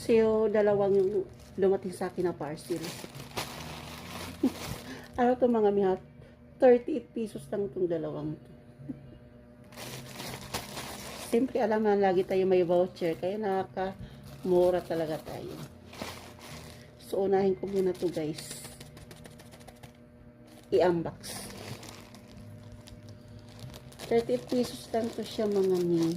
So, dalawang yung lumating sa akin na parcel. Ano to mga mihat? 38 pesos lang itong dalawang to. Siyempre, alam na lagi tayo may voucher, kaya mura talaga tayo. So, unahin ko muna to guys. I-unbox. 38 pesos lang to siya mga mi.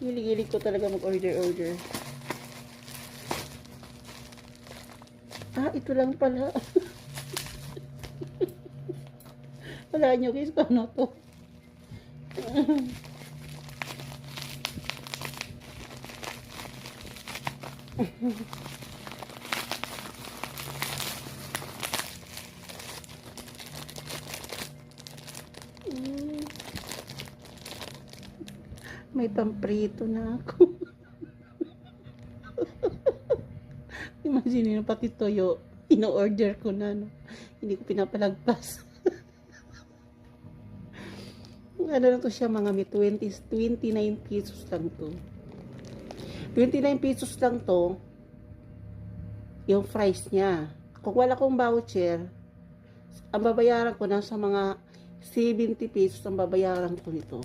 Hilig-hilig ko talaga mag-order. Ah, ito lang pala. Wala nyo guys, paano to? May pamprito na ako. Imagine nyo, pati toyo, ino-order ko na, no? Hindi ko pinapalagpas. Ano lang to siya mga may 29 pesos lang to. 29 pesos lang to, yung price niya. Kung wala kong voucher, ang babayaran ko nasa mga 70 pesos ang babayaran ko nito.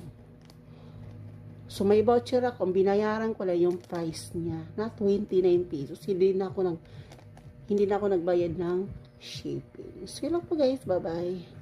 So, may voucher ako, binayaran ko lang yung price niya na 29 pesos. Hindi na ako nagbayad ng shipping. So, yun lang po guys. Bye-bye.